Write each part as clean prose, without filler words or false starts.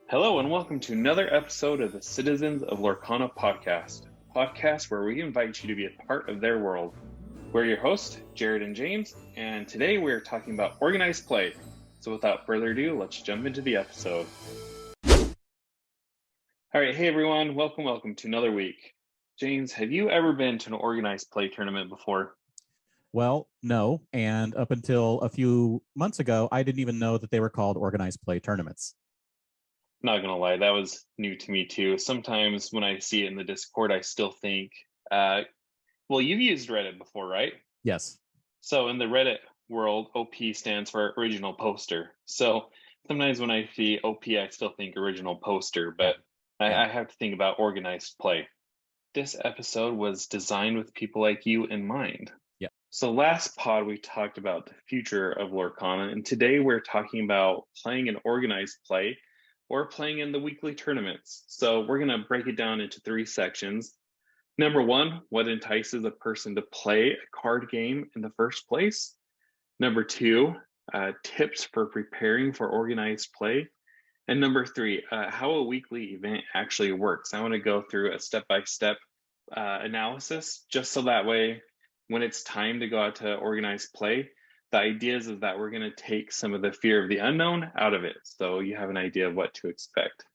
Hello and welcome to another episode of the Citizens of Lorcana podcast where we invite you to be a part of their world. We're your hosts, Jared and James, and today we're talking about organized play. So without further ado, let's jump into the episode. All right, hey everyone, welcome to another week. James, have you ever been to an organized play tournament before? Well, no, and up until a few months ago, I didn't even know that they were called organized play tournaments. Not gonna lie, that was new to me too. Sometimes when I see it in the Discord, I still think, well, you've used Reddit before, right? Yes. So in the Reddit world, OP stands for original poster. So sometimes when I see OP, I still think original poster, but I have to think about organized play. This episode was designed with people like you in mind. Yeah. So last pod, we talked about the future of Lorcana, and today we're talking about playing an organized play or playing in the weekly tournaments. So we're going to break it down into three sections. Number one, what entices a person to play a card game in the first place? Number two, tips for preparing for organized play. And number three, how a weekly event actually works. I want to go through a step-by-step analysis, just so that way, when it's time to go out to organized play, the idea is that we're going to take some of the fear of the unknown out of it. So you have an idea of what to expect.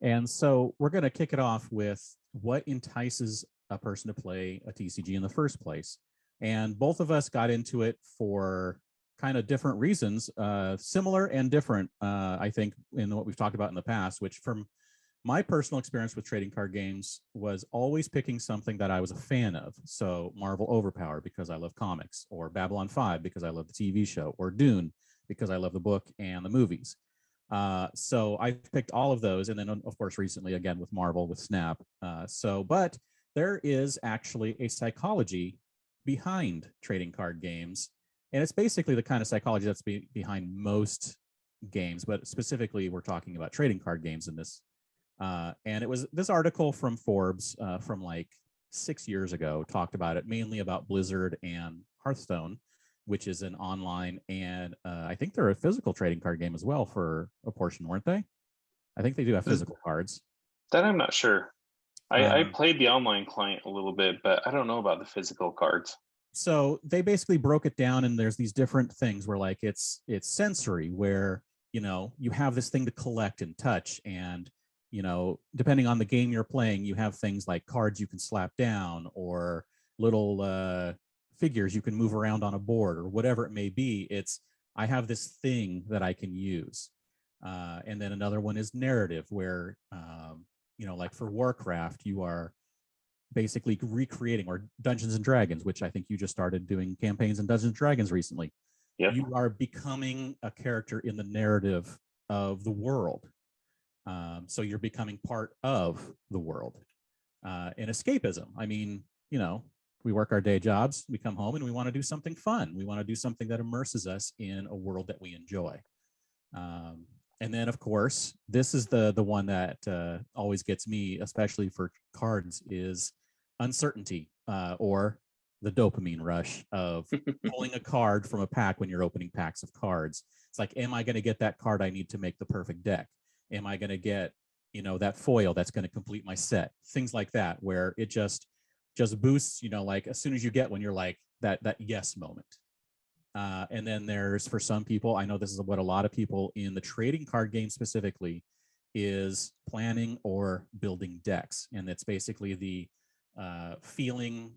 And so we're going to kick it off with what entices a person to play a TCG in the first place. And both of us got into it for kind of different reasons, similar and different, I think, in what we've talked about in the past, which from my personal experience with trading card games was always picking something that I was a fan of. So Marvel Overpower because I love comics, or Babylon 5 because I love the TV show, or Dune because I love the book and the movies. So I picked all of those. And then, of course, recently, again, with Marvel, with Snap. But there is actually a psychology behind trading card games. And it's basically the kind of psychology that's behind most games, but specifically we're talking about trading card games in this. And it was this article from Forbes from like 6 years ago talked about it, mainly about Blizzard and Hearthstone, which is an online, and I think they're a physical trading card game as well for a portion, weren't they? I think they do have physical cards. That I'm not sure. I played the online client a little bit, but I don't know about the physical cards. So they basically broke it down, and there's these different things where like it's sensory, where you have this thing to collect and touch, and depending on the game you're playing, you have things like cards you can slap down or little figures you can move around on a board or whatever it may be. I have this thing that I can use. And then another one is narrative, where, like for Warcraft, you are basically recreating, or Dungeons and Dragons, which I think you just started doing campaigns in Dungeons and Dragons recently. Yep. You are becoming a character in the narrative of the world. So you're becoming part of the world. And escapism. I mean, we work our day jobs, we come home, and we want to do something fun. We want to do something that immerses us in a world that we enjoy. And then, of course, this is the one that always gets me, especially for cards, is uncertainty, or the dopamine rush of pulling a card from a pack when you're opening packs of cards. It's like, am I going to get that card I need to make the perfect deck? Am I going to get, that foil that's going to complete my set? Things like that, where it just boosts, like as soon as you get one, you're like that yes moment. And then there's, for some people, I know this is what a lot of people in the trading card game specifically is planning or building decks. And it's basically the feeling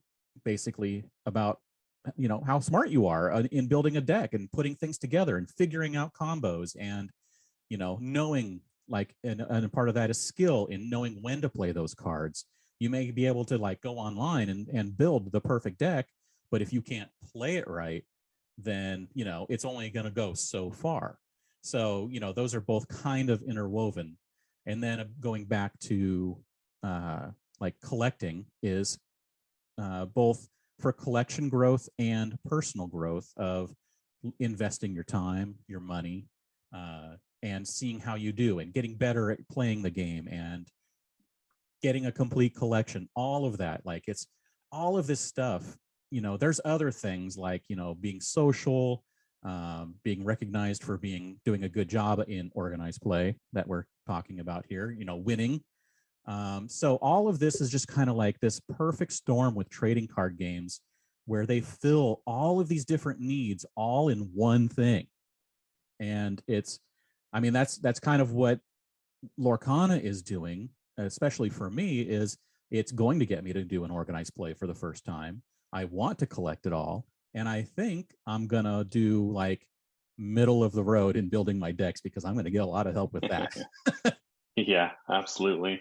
basically about, how smart you are in building a deck and putting things together and figuring out combos and, knowing, like, and a part of that is skill in knowing when to play those cards. You may be able to like go online and build the perfect deck, but if you can't play it right, then, it's only going to go so far. So, those are both kind of interwoven. And then going back to like collecting is both for collection growth and personal growth of investing your time, your money, and seeing how you do and getting better at playing the game and getting a complete collection, all of that. Like, it's all of this stuff. There's other things like, being social, being recognized for doing a good job in organized play that we're talking about here, winning. So all of this is just kind of like this perfect storm with trading card games where they fill all of these different needs all in one thing. And that's kind of what Lorcana is doing, especially for me, is it's going to get me to do an organized play for the first time. I want to collect it all. And I think I'm going to do like middle of the road in building my decks because I'm going to get a lot of help with that. Yeah, absolutely.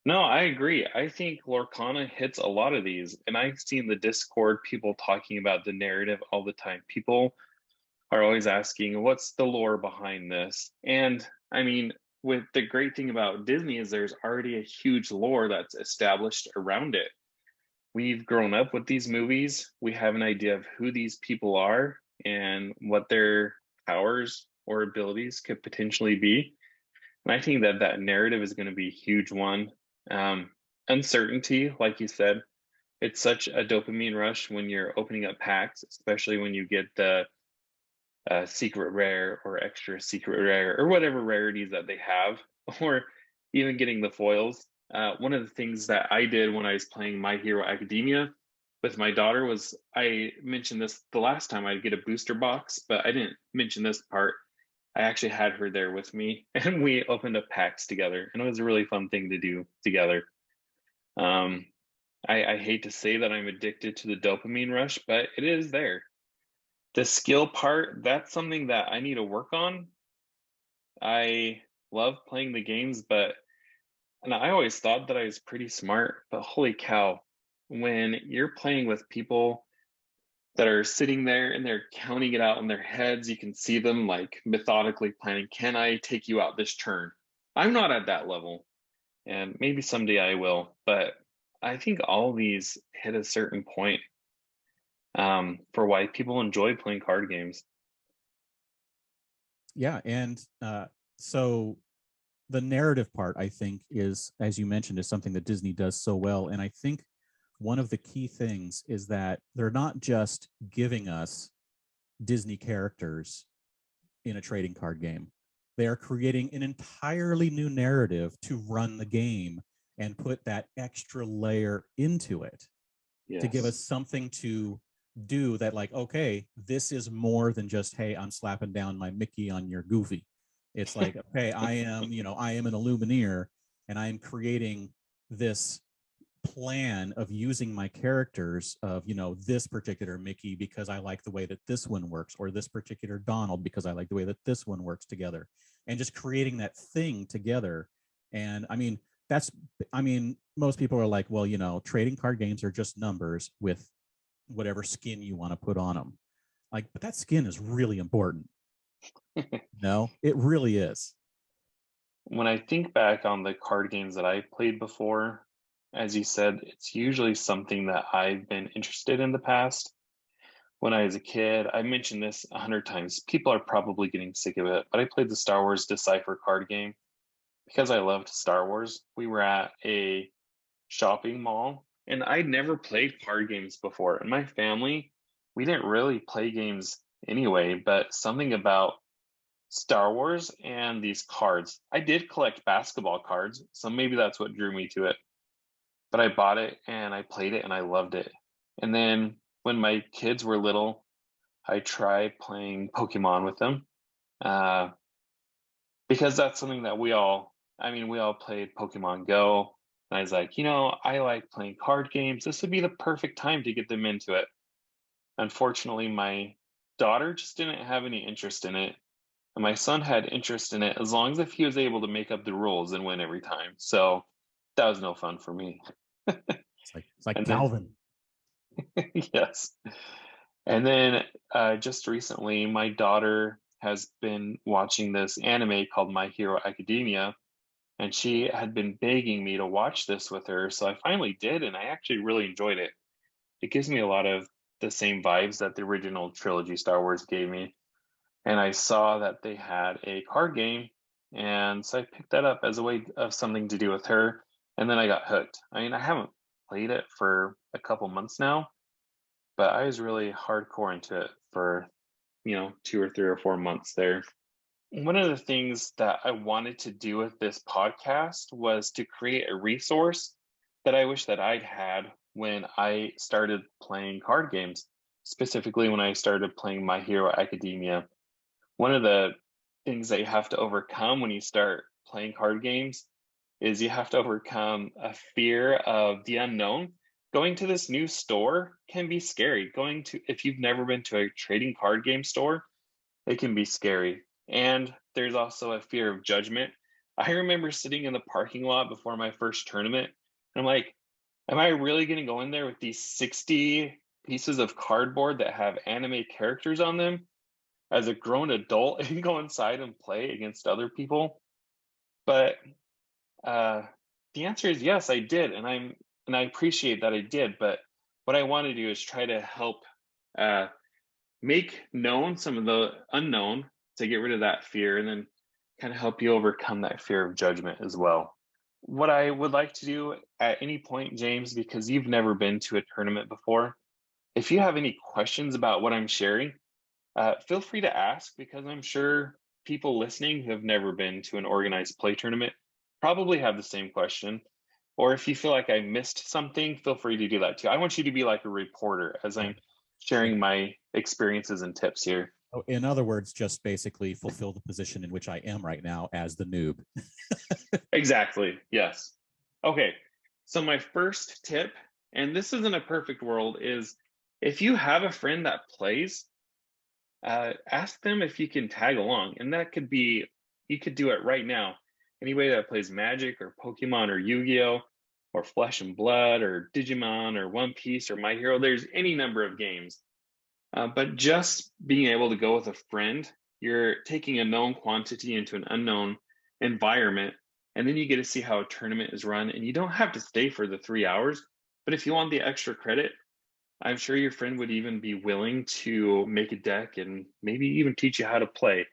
No, I agree. I think Lorcana hits a lot of these, and I've seen the Discord people talking about the narrative all the time. People are always asking, what's the lore behind this? And I mean, with the great thing about Disney is there's already a huge lore that's established around it. We've grown up with these movies. We have an idea of who these people are and what their powers or abilities could potentially be. And I think that that narrative is going to be a huge one. Um, Uncertainty, like you said, it's such a dopamine rush when you're opening up packs, especially when you get the secret rare or extra secret rare or whatever rarities that they have, or even getting the foils. One of the things that I did when I was playing My Hero Academia with my daughter was I mentioned this the last time I'd get a booster box, but I didn't mention this part. I actually had her there with me and we opened up packs together, and it was a really fun thing to do together. Um, I hate to say that I'm addicted to the dopamine rush, but it is there. The skill part, that's something that I need to work on. I love playing the games, and I always thought that I was pretty smart, but holy cow, when you're playing with people that are sitting there and they're counting it out in their heads, you can see them like methodically planning, can I take you out this turn? I'm not at that level, and maybe someday I will, but I think all these hit a certain point for why people enjoy playing card games. Yeah. And so the narrative part, I think, is, as you mentioned, is something that Disney does so well. And I think one of the key things is that they're not just giving us Disney characters in a trading card game. They are creating an entirely new narrative to run the game and put that extra layer into it to give us Yes. something to do that, like, okay, this is more than just, hey, I'm slapping down my Mickey on your Goofy. It's like, okay, I am an Illumineer and I'm creating this plan of using my characters of, this particular Mickey because I like the way that this one works, or this particular Donald because I like the way that this one works together, and just creating that thing together. And most people are like, well, trading card games are just numbers with whatever skin you want to put on them. Like, but that skin is really important. No, it really is. When I think back on the card games that I played before, as you said, it's usually something that I've been interested in the past. When I was a kid, I mentioned this 100 times. People are probably getting sick of it, but I played the Star Wars Decipher card game because I loved Star Wars. We were at a shopping mall, and I'd never played card games before. In my family, we didn't really play games anyway, but something about Star Wars and these cards. I did collect basketball cards, so maybe that's what drew me to it. But I bought it and I played it and I loved it. And then when my kids were little, I tried playing Pokemon with them uh, because that's something that we all played Pokemon Go. And I was like, I like playing card games. This would be the perfect time to get them into it. Unfortunately, my daughter just didn't have any interest in it. And my son had interest in it as long as if he was able to make up the rules and win every time. So that was no fun for me. It's like And then, Calvin. yes. And then just recently, my daughter has been watching this anime called My Hero Academia, and she had been begging me to watch this with her. So I finally did, and I actually really enjoyed it. It gives me a lot of the same vibes that the original trilogy Star Wars gave me. And I saw that they had a card game, and so I picked that up as a way of something to do with her, and then I got hooked. I mean, I haven't played it for a couple months now, but I was really hardcore into it for 2 or 3 or 4 months there. One of the things that I wanted to do with this podcast was to create a resource that I wish that I'd had when I started playing card games, specifically when I started playing My Hero Academia. One of the things that you have to overcome when you start playing card games is you have to overcome a fear of the unknown. Going to this new store can be scary. If you've never been to a trading card game store, it can be scary. And there's also a fear of judgment. I remember sitting in the parking lot before my first tournament, and I'm like, am I really going to go in there with these 60 pieces of cardboard that have anime characters on them as a grown adult and go inside and play against other people? But uh, the answer is yes, I did, and I appreciate that I did. But what I want to do is try to help uh, make known some of the unknown to get rid of that fear, and then kind of help you overcome that fear of judgment as well. What I would like to do at any point, James, because you've never been to a tournament before, if you have any questions about what I'm sharing, feel free to ask, because I'm sure people listening who have never been to an organized play tournament probably have the same question. Or if you feel like I missed something, feel free to do that too. I want you to be like a reporter as I'm sharing my experiences and tips here. In other words, just basically fulfill the position in which I am right now as the noob. Exactly. Yes. Okay. So my first tip, and this isn't a perfect world, is if you have a friend that plays, ask them if you can tag along. And that could be, you could do it right now. Anybody that plays Magic or Pokemon or Yu-Gi-Oh! Or Flesh and Blood or Digimon or One Piece or My Hero, there's any number of games. But just being able to go with a friend, you're taking a known quantity into an unknown environment, and then you get to see how a tournament is run. And you don't have to stay for the 3 hours, but if you want the extra credit, I'm sure your friend would even be willing to make a deck and maybe even teach you how to play.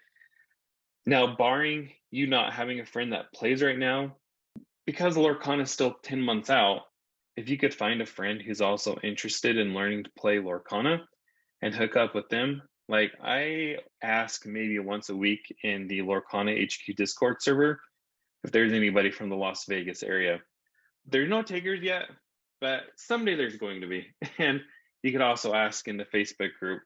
Now, barring you not having a friend that plays right now, because Lorcana is still 10 months out, if you could find a friend who's also interested in learning to play Lorcana and hook up with them. Like, I ask maybe once a week in the Lorcana HQ Discord server if there's anybody from the Las Vegas area. There's no takers yet, but someday there's going to be. And you could also ask in the Facebook group.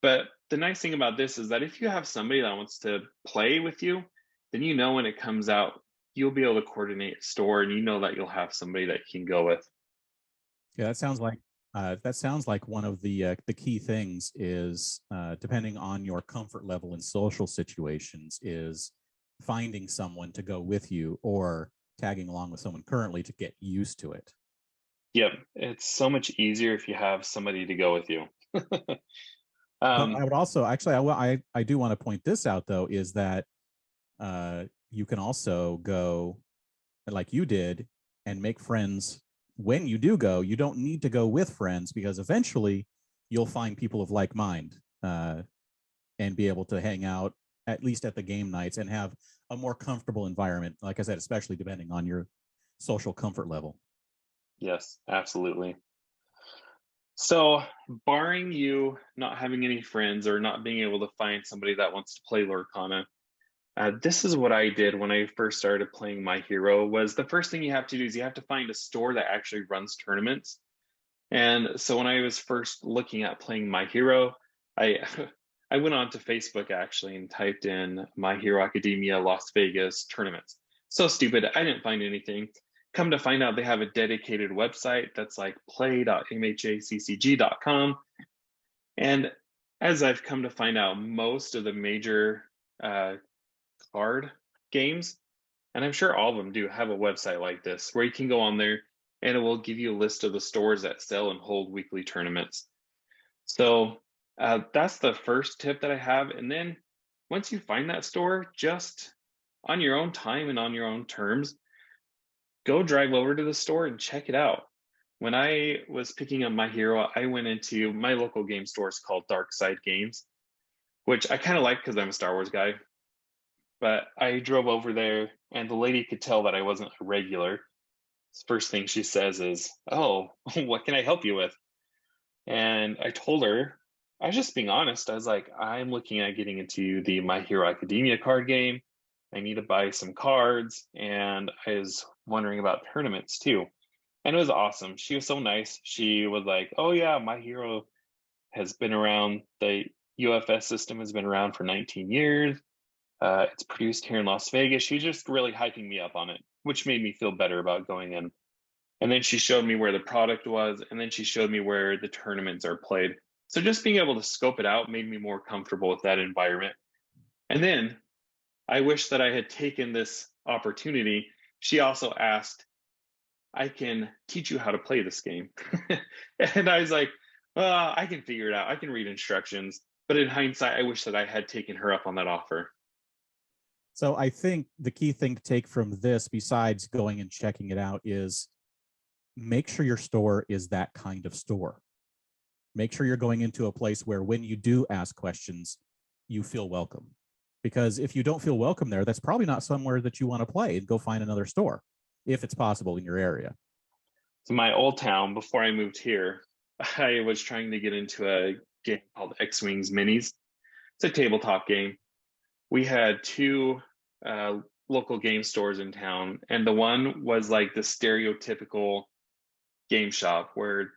But the nice thing about this is that if you have somebody that wants to play with you, then when it comes out, you'll be able to coordinate a store, and that you'll have somebody that you can go with. Yeah, that sounds like one of the key things is depending on your comfort level in social situations is finding someone to go with you or tagging along with someone currently to get used to it. Yep, it's so much easier if you have somebody to go with you. But I would also actually I do want to point this out though, is that you can also go like you did and make friends. When you do go, you don't need to go with friends, because eventually you'll find people of like mind and be able to hang out at least at the game nights and have a more comfortable environment. Like I said, especially depending on your social comfort level. Yes, absolutely. So, barring you not having any friends or not being able to find somebody that wants to play Lorcana, this is what I did when I first started playing My Hero. Was the first thing you have to do is you have to find a store that actually runs tournaments. And so when I was first looking at playing My Hero, I I went on to Facebook actually and typed in My Hero Academia Las Vegas tournaments. So stupid, I didn't find anything. Come to find out, they have a dedicated website that's like play.mhaccg.com. And as I've come to find out, most of the major card games, and I'm sure all of them do, have a website like this where you can go on there and it will give you a list of the stores that sell and hold weekly tournaments. So that's the first tip that I have. And then once you find that store, just on your own time and on your own terms, go drive over to the store and check it out. When I was picking up My Hero, I went into my local game store. It's called Dark Side Games, which I kind of like because I'm a Star Wars guy. But I drove over there, and the lady could tell that I wasn't a regular. First thing she says is, "Oh, what can I help you with?" And I told her, I was just being honest. I was like, I'm looking at getting into the My Hero Academia card game. I need to buy some cards, and I was wondering about tournaments too. And it was awesome. She was so nice. She was like, "Oh yeah, My Hero has been around. The UFS system has been around for 19 years. It's produced here in Las Vegas." She was just really hyping me up on it, which made me feel better about going in. And then she showed me where the product was, and then she showed me where the tournaments are played. So just being able to scope it out made me more comfortable with that environment. And then I wish that I had taken this opportunity. She also asked, "I can teach you how to play this game." And I was like, well, I can figure it out. I can read instructions. But in hindsight, I wish that I had taken her up on that offer. So I think the key thing to take from this, besides going and checking it out, is make sure your store is that kind of store. Make sure you're going into a place where when you do ask questions, you feel welcome. Because if you don't feel welcome there, that's probably not somewhere that you want to play, and go find another store if it's possible in your area. So my old town, before I moved here, I was trying to get into a game called X Wings Minis. It's a tabletop game. We had two local game stores in town, and the one was like the stereotypical game shop where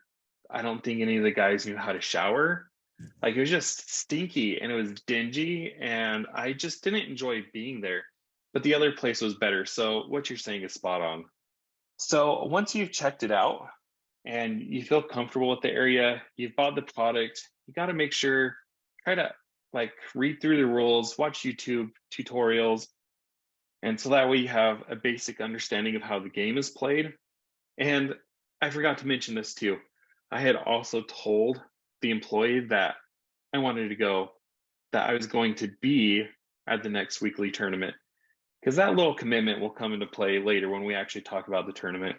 I don't think any of the guys knew how to shower. Like it was just stinky and it was dingy, and I just didn't enjoy being there. But the other place was better. So what you're saying is spot on. So once you've checked it out and you feel comfortable with the area, you've bought the product, you got to make sure, try to like read through the rules, watch YouTube tutorials. And so that way you have a basic understanding of how the game is played. And I forgot to mention this too. I had also told the employee that I wanted to go, that I was going to be at the next weekly tournament, because that little commitment will come into play later when we actually talk about the tournament.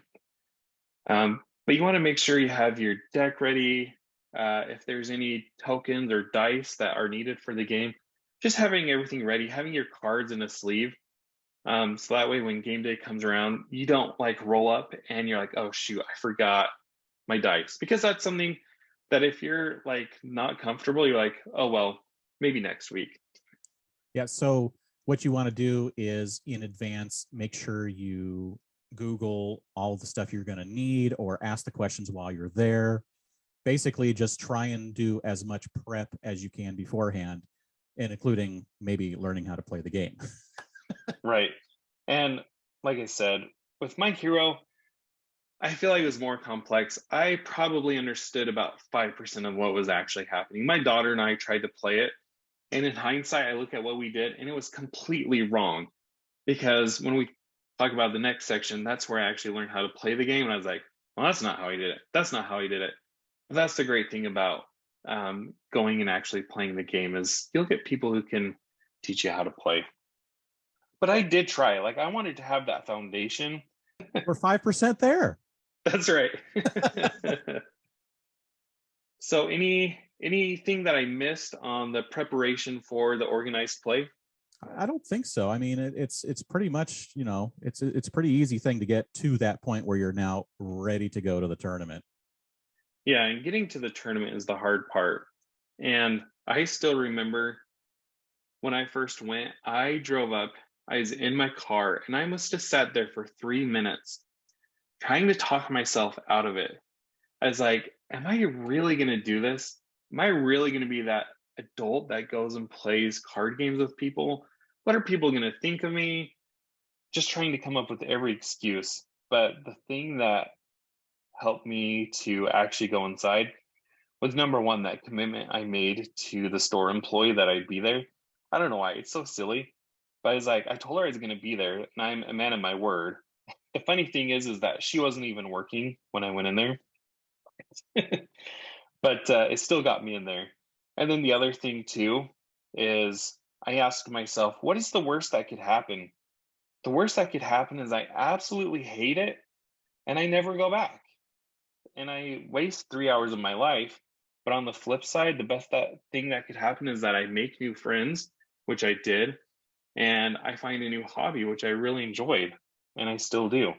But you want to make sure you have your deck ready. If there's any tokens or dice that are needed for the game, just having everything ready, having your cards in a sleeve. So that way when game day comes around, you don't like roll up and you're like, oh shoot, I forgot my dice. Because that's something that if you're like not comfortable, you're like, oh well, maybe next week. Yeah. So what you want to do is in advance, make sure you Google all the stuff you're going to need, or ask the questions while you're there. Basically, just try and do as much prep as you can beforehand, and including maybe learning how to play the game. Right. And like I said, with my hero, I feel like it was more complex. I probably understood about 5% of what was actually happening. My daughter and I tried to play it. And in hindsight, I look at what we did and it was completely wrong. Because when we talk about the next section, that's where I actually learned how to play the game. And I was like, well, that's not how he did it. That's not how he did it. But that's the great thing about going and actually playing the game, is you'll get people who can teach you how to play. But I did try. Like I wanted to have that foundation. We're 5% there. That's right. So anything that I missed on the preparation for the organized play? I don't think so. I mean, it's pretty much, it's a pretty easy thing to get to that point where you're now ready to go to the tournament. Yeah, and getting to the tournament is the hard part. And I still remember when I first went, I drove up, I was in my car, and I must have sat there for 3 minutes trying to talk myself out of it. I was like, am I really going to do this? Am I really going to be that adult that goes and plays card games with people? What are people going to think of me? Just trying to come up with every excuse. But the thing that helped me to actually go inside was, number one, that commitment I made to the store employee that I'd be there. I don't know why, it's so silly. But I was like, I told her I was going to be there, and I'm a man of my word. The funny thing is that she wasn't even working when I went in there. But it still got me in there. And then the other thing too is I asked myself, what is the worst that could happen? The worst that could happen is I absolutely hate it and I never go back. And I waste 3 hours of my life. But on the flip side, the best thing that could happen is that I make new friends, which I did, and I find a new hobby, which I really enjoyed, and I still do.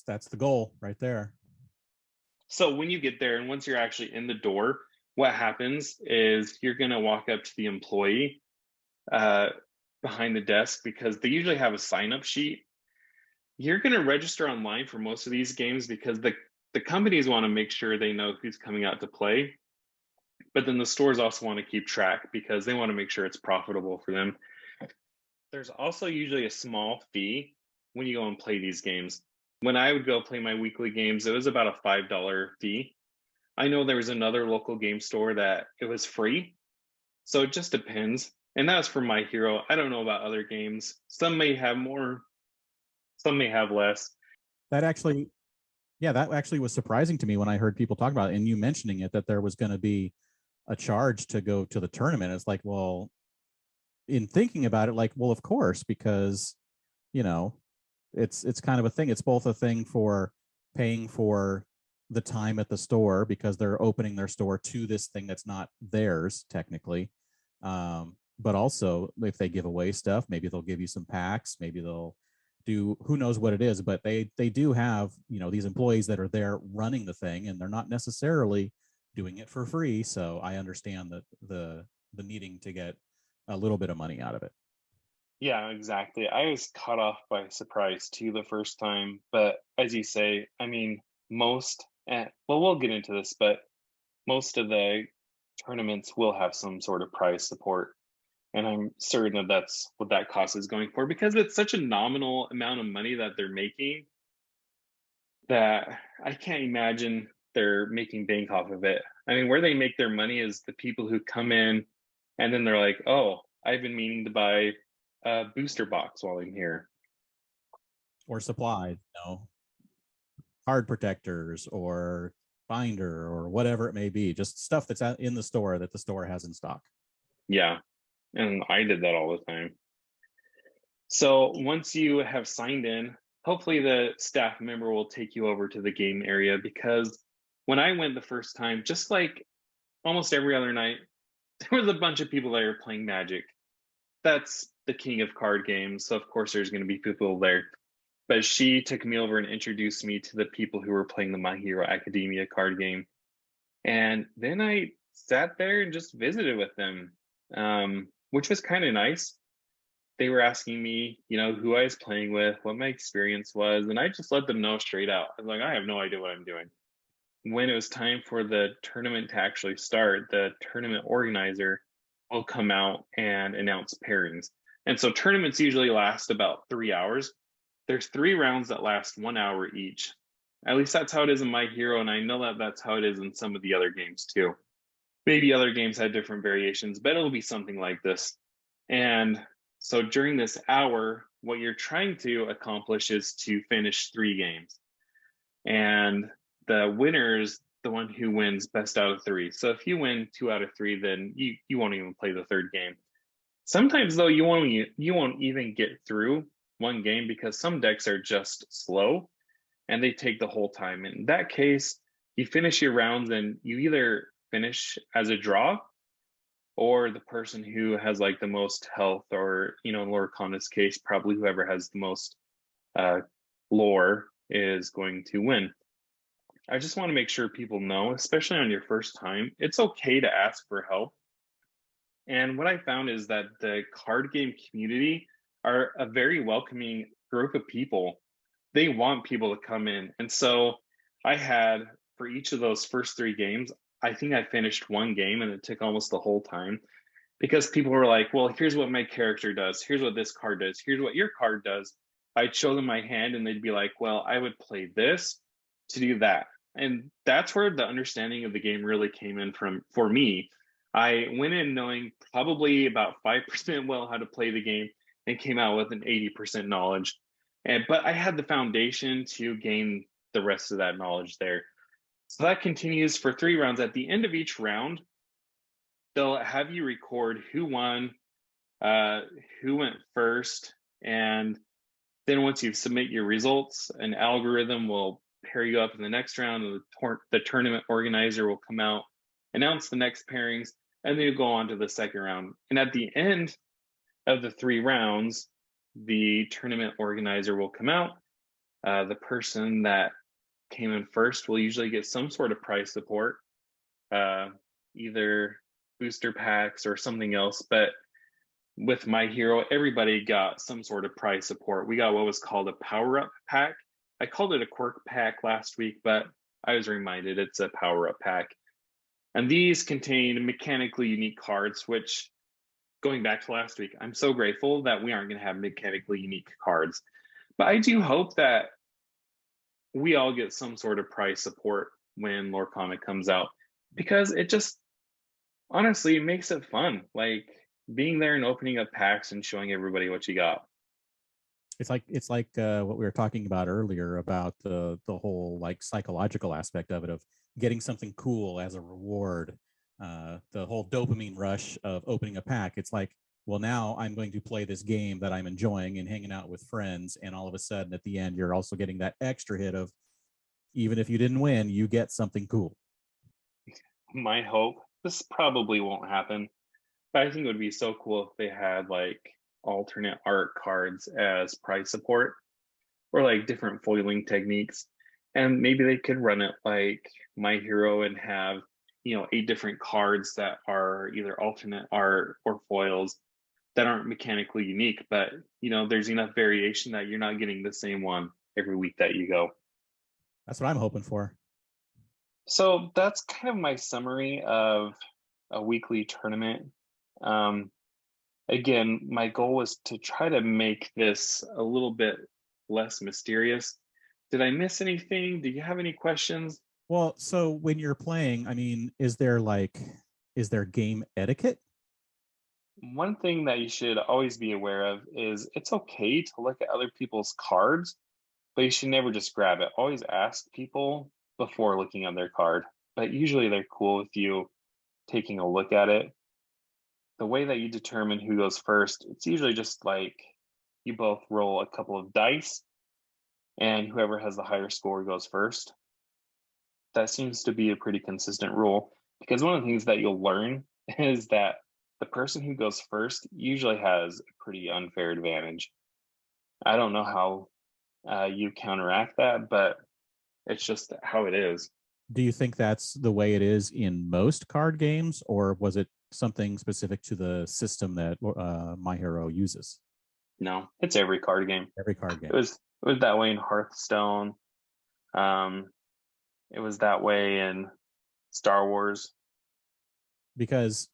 That's the goal right there. So when you get there and once you're actually in the door, what happens is you're going to walk up to the employee uh, behind the desk because they usually have a sign up sheet. You're going to register online for most of these games because the companies want to make sure they know who's coming out to play, but then the stores also want to keep track because they want to make sure it's profitable for them. There's also usually a small fee when you go and play these games. When I would go play my weekly games, it was about a $5 fee. I know there was another local game store that it was free. So it just depends. And that's for My Hero. I don't know about other games. Some may have more, some may have less. That actually, yeah, that actually was surprising to me when I heard people talk about it and you mentioning it, that there was going to be a charge to go to the tournament. It's like, well, in thinking about it, like, well, of course, because, you know, it's kind of a thing. It's both a thing for paying for the time at the store because they're opening their store to this thing that's not theirs technically. But also if they give away stuff, maybe they'll give you some packs, maybe they'll do, who knows what it is, but they do have, you know, these employees that are there running the thing and they're not necessarily doing it for free. So I understand that the needing to get a little bit of money out of it. Yeah, exactly. I was caught off by surprise too the first time. But as you say, I mean, well, we'll get into this, but most of the tournaments will have some sort of prize support. And I'm certain that that's what that cost is going for because it's such a nominal amount of money that they're making that I can't imagine they're making bank off of it. I mean, where they make their money is the people who come in and then they're like, oh, I've been meaning to buy a booster box while I'm here. Or supplies, you know, card protectors or binder or whatever it may be, just stuff that's in the store that the store has in stock. Yeah. And I did that all the time. So once you have signed in, hopefully the staff member will take you over to the game area because when I went the first time, just like almost every other night, there was a bunch of people there playing Magic. That's the king of card games. So, of course, there's going to be people there. But she took me over and introduced me to the people who were playing the My Hero Academia card game. And then I sat there and just visited with them, which was kind of nice. They were asking me, you know, who I was playing with, what my experience was, and I just let them know straight out. I was like, I have no idea what I'm doing. When it was time for the tournament to actually start, the tournament organizer will come out and announce pairings. And so tournaments usually last about 3 hours. There's 3 rounds that last 1 hour each. At least that's how it is in My Hero, and I know that that's how it is in some of the other games too. Maybe other games have different variations, but it'll be something like this. And so during this hour, what you're trying to accomplish is to finish 3 games. And the winner is the one who wins best out of 3. So if you win 2 out of 3, then you won't even play the third game. Sometimes though, you won't even get through one game because some decks are just slow and they take the whole time. In that case, you finish your rounds and you either finish as a draw or the person who has like the most health, or in Lorcana's case, probably whoever has the most uh, lore is going to win. I just want to make sure people know, especially on your first time, it's okay to ask for help. And what I found is that the card game community are a very welcoming group of people. They want people to come in. And so I had, for each of those first 3 games, I think I finished one game and it took almost the whole time because people were like, well, here's what my character does. Here's what this card does. Here's what your card does. I'd show them my hand and they'd be like, well, I would play this to do that. And that's where the understanding of the game really came in from for me. I went in knowing probably about 5% well how to play the game and came out with an 80% knowledge. But I had the foundation to gain the rest of that knowledge there. So that continues for 3 rounds. At the end of each round, they'll have you record who won, who went first, and then once you submit your results, an algorithm will pair you up in the next round, and the tournament organizer will come out, announce the next pairings, and then you go on to the second round. And at the end of the 3 rounds, the tournament organizer will come out. The person that came in first will usually get some sort of prize support. either booster packs or something else, but with My Hero, everybody got some sort of prize support. We got what was called a power up pack. I called it a quirk pack last week, but I was reminded it's a power up pack. And these contain mechanically unique cards, which, going back to last week, I'm so grateful that we aren't going to have mechanically unique cards. But I do hope that we all get some sort of prize support when Lorcana comes out, because it just honestly makes it fun. Like being there and opening up packs and showing everybody what you got. It's like what we were talking about earlier about the whole like psychological aspect of it, of getting something cool as a reward. The whole dopamine rush of opening a pack. It's like, well, now I'm going to play this game that I'm enjoying and hanging out with friends, and all of a sudden at the end you're also getting that extra hit of, even if you didn't win, you get something cool. My hope, this probably won't happen, but I think it would be so cool if they had like alternate art cards as prize support, or like different foiling techniques. And maybe they could run it like My Hero and have, 8 different cards that are either alternate art or foils that aren't mechanically unique, but there's enough variation that you're not getting the same one every week that you go. That's what I'm hoping for. So that's kind of my summary of a weekly tournament. Um, Again, my goal was to try to make this a little bit less mysterious. Did I miss anything? Do you have any questions? Well, so when you're playing, I mean, is there game etiquette? One thing that you should always be aware of is it's okay to look at other people's cards, but you should never just grab it. Always ask people before looking at their card, but usually they're cool with you taking a look at it. The way that you determine who goes first, it's usually just like you both roll a couple of dice and whoever has the higher score goes first. That seems to be a pretty consistent rule, because one of the things that you'll learn is that the person who goes first usually has a pretty unfair advantage. I don't know how you counteract that, but it's just how it is. Do you think that's the way it is in most card games, or was it something specific to the system that My Hero uses? No, it's every card game. Every card game. It was that way in Hearthstone. Um, it was that way in Star Wars. Because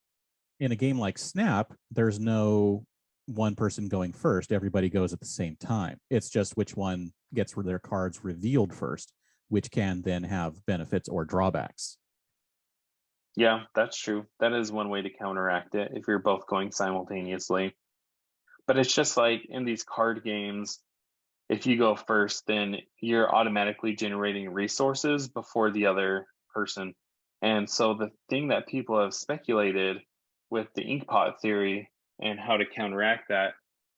in a game like Snap, there's no one person going first. Everybody goes at the same time. It's just which one gets their cards revealed first, which can then have benefits or drawbacks. Yeah, that's true. That is one way to counteract it if you're both going simultaneously. But it's just like in these card games, if you go first, then you're automatically generating resources before the other person. And so the thing that people have speculated with the inkpot theory and how to counteract that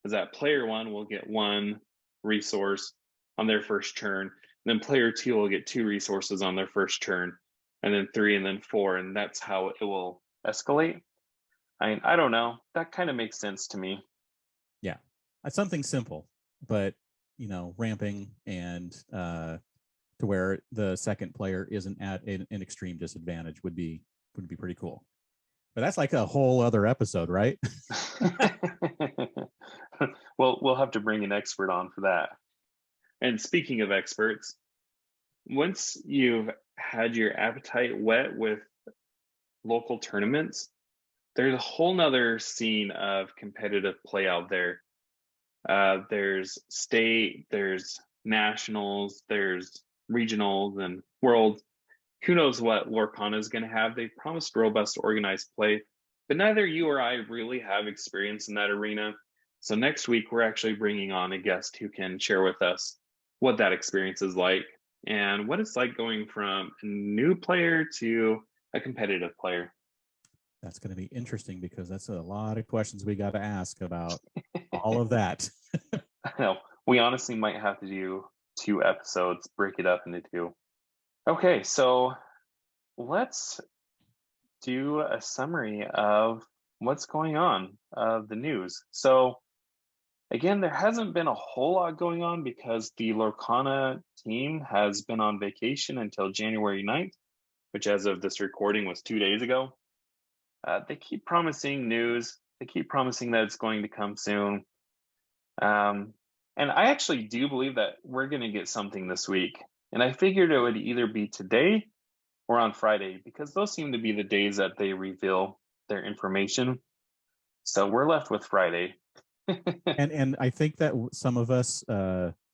is that player one will get 1 resource on their first turn, then player two will get 2 resources on their first turn, and then 3 and then 4, and that's how it will escalate. I don't know. That kind of makes sense to me. Yeah, it's something simple, but ramping and to where the second player isn't at an extreme disadvantage would be pretty cool. But that's like a whole other episode, right? Well, we'll have to bring an expert on for that. And speaking of experts, once you've had your appetite whet with local tournaments, there's a whole nother scene of competitive play out there. There's state, there's nationals, there's regionals and worlds. Who knows what Lorcana is going to have? They've promised robust, organized play, but neither you or I really have experience in that arena. So next week, we're actually bringing on a guest who can share with us what that experience is like and what it's like going from a new player to a competitive player. That's going to be interesting because that's a lot of questions we got to ask about all of that. No, we honestly might have to do 2 episodes, break it up into 2. Okay, so let's do a summary of what's going on, of the news. So again, there hasn't been a whole lot going on because the Lorcana team has been on vacation until January 9th, which as of this recording was 2 days ago. They keep promising news. They keep promising that it's going to come soon. Um, and I actually do believe that we're going to get something this week. And I figured it would either be today or on Friday because those seem to be the days that they reveal their information. So we're left with Friday. And I think that some of us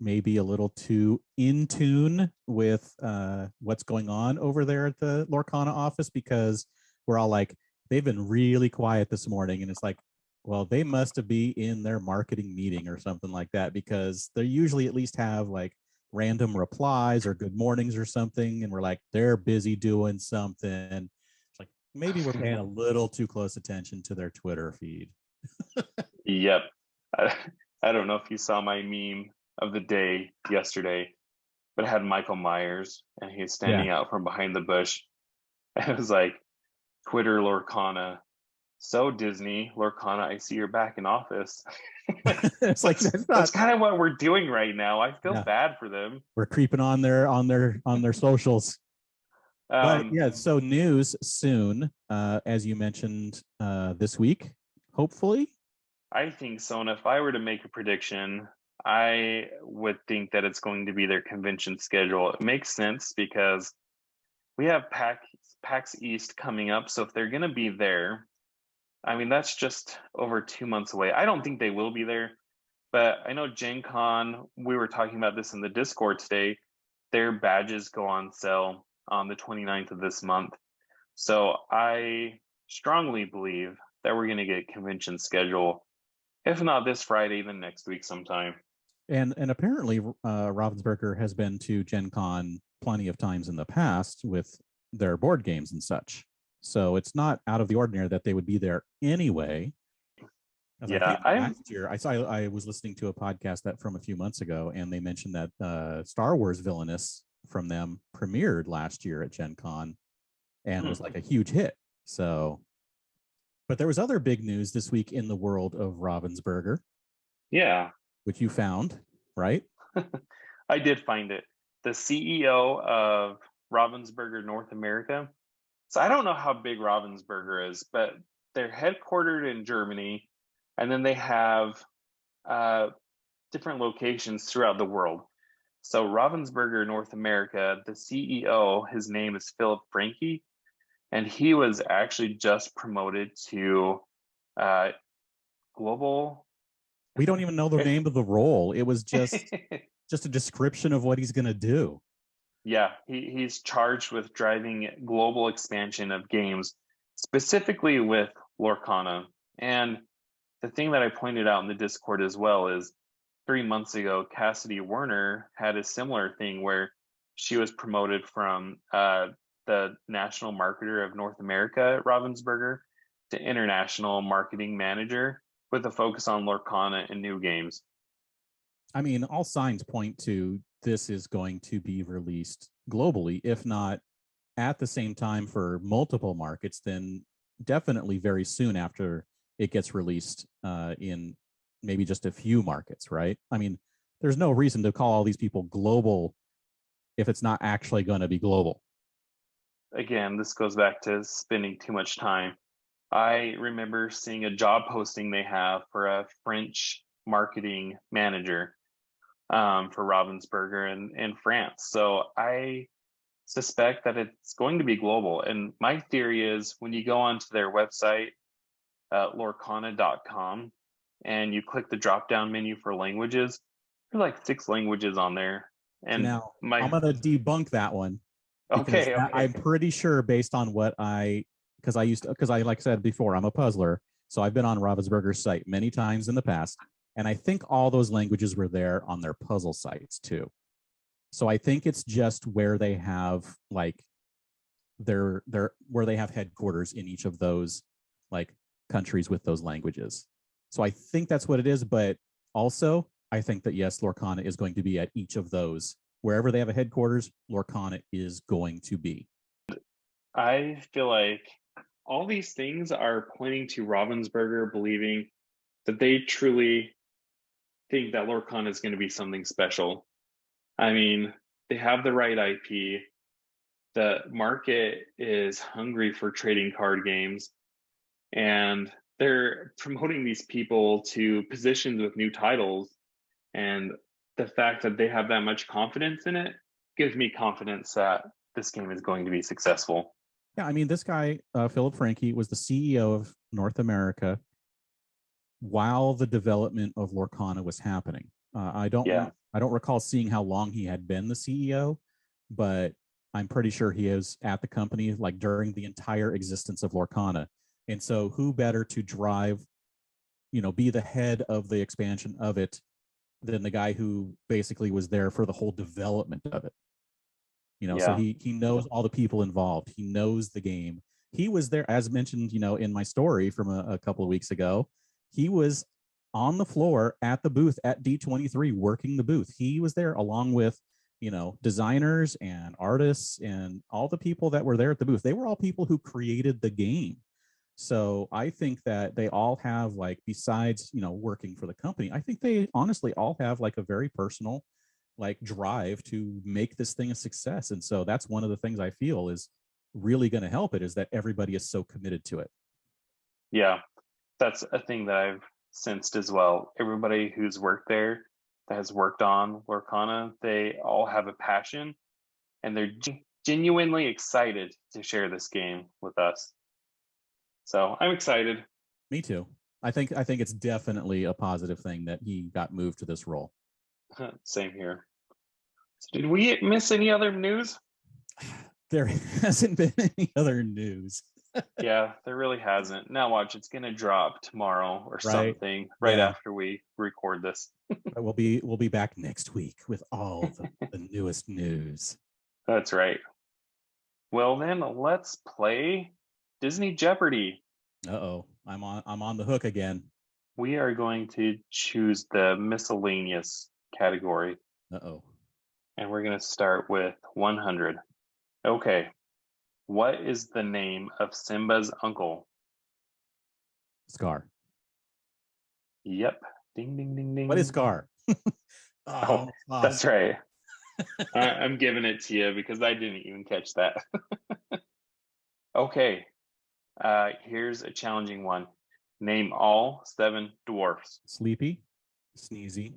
may be a little too in tune with what's going on over there at the Lorcana office, because we're all like, they've been really quiet this morning, and it's like, well, they must have be in their marketing meeting or something like that, because they usually at least have like random replies or good mornings or something, and we're like, they're busy doing something. It's like maybe we're paying a little too close attention to their Twitter feed. Yep. I, I don't know if you saw my meme of the day yesterday, but it had Michael Myers and he's Yeah. standing out from behind the bush. And it was like, Twitter Lorcana. So Disney, Lorcana, I see you're back in office. It's like that's That's not. kind of what we're doing right now. I feel Yeah, bad for them. we're creeping on their socials. But Um, yeah, so news soon, as you mentioned, this week, hopefully. I think so. And if I were to make a prediction, I would think that it's going to be their convention schedule. It makes sense because we have PAX East coming up. So if they're going to be there, I mean, that's just over 2 months away. I don't think they will be there, but I know Gen Con, we were talking about this in the Discord today. Their badges go on sale on the 29th of this month. So I strongly believe that we're going to get convention schedule, if not this Friday, then next week sometime. And apparently, Ravensburger has been to Gen Con plenty of times in the past with their board games and such. So it's not out of the ordinary that they would be there anyway. As I Yeah, think I'm last year, I was listening to a podcast that from a few months ago, and they mentioned that Star Wars Villainous from them premiered last year at Gen Con and was like a huge hit. So, but there was other big news this week in the world of Ravensburger, yeah, which you found, right? I did find it. The CEO of Ravensburger North America. So I don't know how big Ravensburger is, but they're headquartered in Germany, and then they have uh, different locations throughout the world. So Ravensburger North America, the CEO, his name is Philip Franke, and he was actually just promoted to uh, global. We don't even know the name of the role. It was just a description of what he's going to do. Yeah, he's charged with driving global expansion of games, specifically with Lorcana. And the thing that I pointed out in the Discord as well is 3 months ago, Cassidy Werner had a similar thing where she was promoted from the national marketer of North America at Ravensburger to international marketing manager with a focus on Lorcana and new games. I mean, all signs point to this is going to be released globally, if not at the same time for multiple markets, then definitely very soon after it gets released in maybe just a few markets, right? I mean, there's no reason to call all these people global if it's not actually going to be global. Again, this goes back to spending too much time. I remember seeing a job posting they have for a French marketing manager for Ravensburger in France. So I suspect that it's going to be global. And my theory is when you go onto their website, lorcana.com, and you click the drop down menu for languages, there's like 6 languages on there. See, And now I'm my, going to debunk that one because okay, okay. I'm pretty sure based on what because I like I said before, I'm a puzzler, so I've been on Ravensburger's site many times in the past, and I think all those languages were there on their puzzle sites too. So I think it's just where they have like their where they have headquarters in each of those like countries with those languages. So I think that's what it is, but also I think that yes, Lorcana is going to be at each of those. Wherever they have a headquarters, Lorcana is going to be. I feel like all these things are pointing to Ravensburger believing that they truly think that Lorcana is going to be something special. I mean, they have the right IP. The market is hungry for trading card games. and they're promoting these people to positions with new titles. And the fact that they have that much confidence in it gives me confidence that this game is going to be successful. Yeah, I mean, this guy, Philip Franke, was the CEO of North America while the development of Lorcana was happening. Yeah. I don't recall seeing how long he had been the CEO, but I'm pretty sure he is at the company like during the entire existence of Lorcana. And so, who better to drive, be the head of the expansion of it than the guy who basically was there for the whole development of it? So Yeah. he knows all the people involved. He knows the game. He was there, as mentioned, in my story from a couple of weeks ago. He was on the floor at the booth at D23 working the booth. He was there along with, designers and artists and all the people that were there at the booth. They were all people who created the game. So I think that they all have, like, besides, working for the company, I think they honestly all have like a very personal like drive to make this thing a success. And so that's one of the things I feel is really going to help it, is that everybody is so committed to it. Yeah. That's a thing that I've sensed as well. Everybody who's worked there, that has worked on Lorcana, they all have a passion and they're genuinely excited to share this game with us. So I'm excited. Me too. I think it's definitely a positive thing that he got moved to this role. Same here. So did we miss any other news? There hasn't been any other news. Yeah, there really hasn't. Now watch, it's gonna drop tomorrow or Right? something right Yeah. after we record this. We'll be back next week with all the newest news. That's right. Well then, let's play Disney Jeopardy. Uh-oh. I'm on the hook again. We are going to choose the miscellaneous category, Uh-oh. and we're going to start with 100. Okay. What is the name of Simba's uncle? Scar. Yep. Ding, ding, ding, What is ding. Scar? Oh, Fuck. that's right. I'm giving it to you because I didn't even catch that. Okay. Here's a challenging one. Name all 7 dwarfs. Sleepy, Sneezy,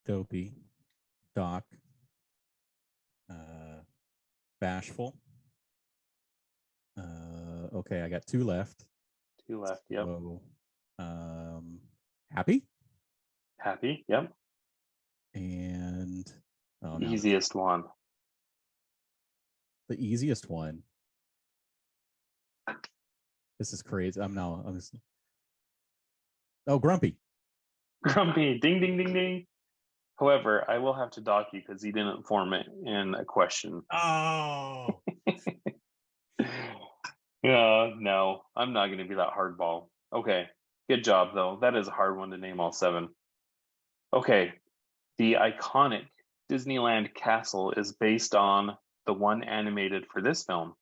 Dopey, Doc, Bashful. Okay, I got 2 left. 2 left. Yep. So, Happy Happy. Yep. and no, Easiest one. the easiest one. This is crazy. Oh, Grumpy. Grumpy. Ding, ding, ding, ding. However, I will have to dock you because you didn't form it in a question. Oh, Yeah, no, I'm not going to be that hardball. Okay, good job though. That is a hard one to name all 7. Okay, the iconic Disneyland castle is based on the one animated for this film.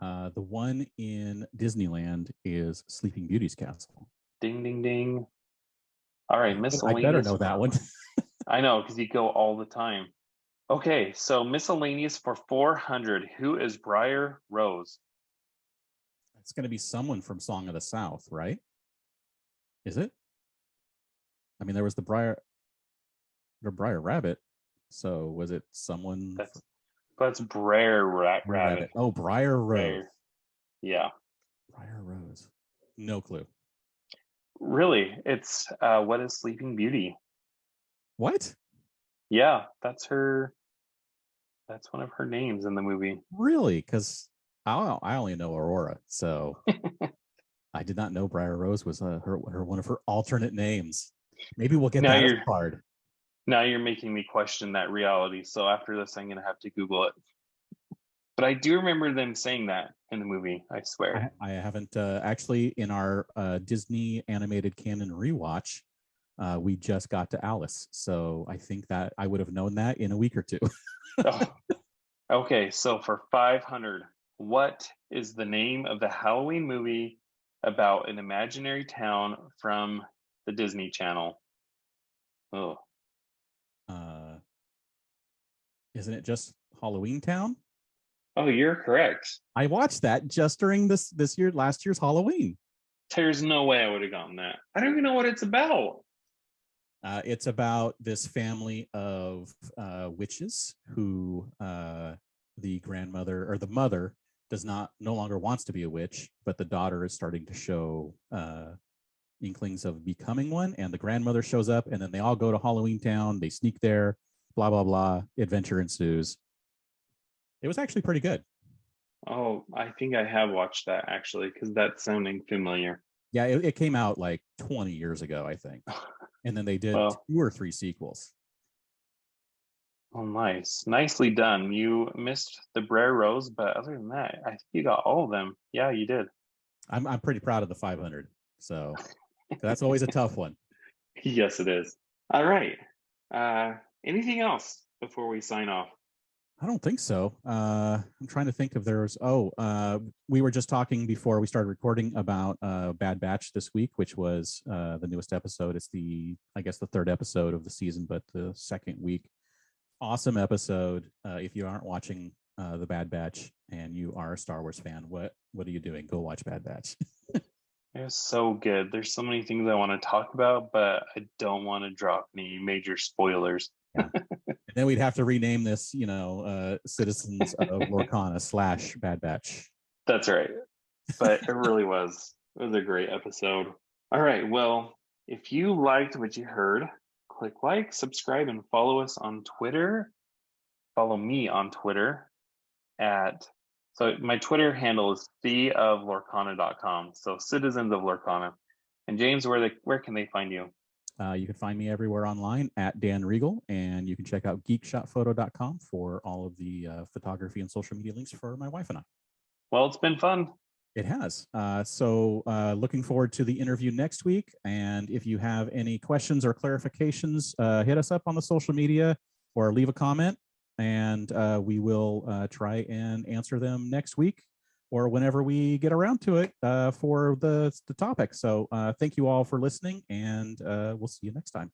the one in Disneyland is Sleeping Beauty's castle. Ding, ding, ding. All right, I better miscellaneous. know that one. I know because you go all the time. Okay, so miscellaneous for 400. Who is Briar Rose? It's going to be someone from Song of the South, right? Is it? I mean, there was the Briar Rabbit. So was it someone? That's Brer Rabbit. Oh, Briar Rose. Yeah. Briar Rose. No clue. Really, it's what is Sleeping Beauty? What? Yeah, that's her. That's one of her names in the movie. Really? Because I only know Aurora, so I did not know Briar Rose was her one of her alternate names. Maybe we'll get Now that you're card. now you're making me question that reality. So after this, I'm gonna have to Google it. But I do remember them saying that in the movie. I swear. I haven't actually in our Disney animated canon rewatch. We just got to Alice, so I think that I would have known that in a week or two. Oh, okay, so for 500, what is the name of the Halloween movie about an imaginary town from the Disney Channel? Oh, Isn't it just Halloween Town? Oh, you're correct. I watched that just during last year's Halloween. There's no way I would have gotten that. I don't even know what it's about. It's about this family of witches who the grandmother or the mother does not no longer wants to be a witch, but the daughter is starting to show inklings of becoming one, and the grandmother shows up, and then they all go to Halloween Town. They sneak there, blah blah blah. Adventure ensues. It was actually pretty good. Oh, I think I have watched that actually, because that's sounding familiar. Yeah, it came out like 20 years ago, I think, and then they did Well, 2 or 3 sequels. oh, nice. Nicely done. You missed the Brer Rose, but other than that, I think you got all of them. Yeah, you did. I'm pretty proud of the 500. So that's always a tough one. Yes, it is. All right. Uh, anything else before we sign off? I don't think so. I'm trying to think if there's. We were just talking before we started recording about Bad Batch this week, which was the newest episode. It's I guess the third episode of the season, but the second week. Awesome episode. If you aren't watching the Bad Batch and you are a Star Wars fan, what are you doing? Go watch Bad Batch. It was so good. There's so many things I want to talk about, but I don't want to drop any major spoilers. Yeah. And then we'd have to rename this, Citizens of Lorcana / Bad Batch. That's right. But it really was. It was a great episode. All right. Well, if you liked what you heard, click like, subscribe, and follow us on Twitter. Follow me on Twitter so my Twitter handle is theoflorcana.com. So Citizens of Lorcana. And James, where can they find you? You can find me everywhere online at Dan Regal, and you can check out geekshotphoto.com for all of the photography and social media links for my wife and I. Well, it's been fun. It has. So looking forward to the interview next week. And if you have any questions or clarifications, hit us up on the social media or leave a comment, and we will try and answer them next week or whenever we get around to it for the topic. So thank you all for listening, and we'll see you next time.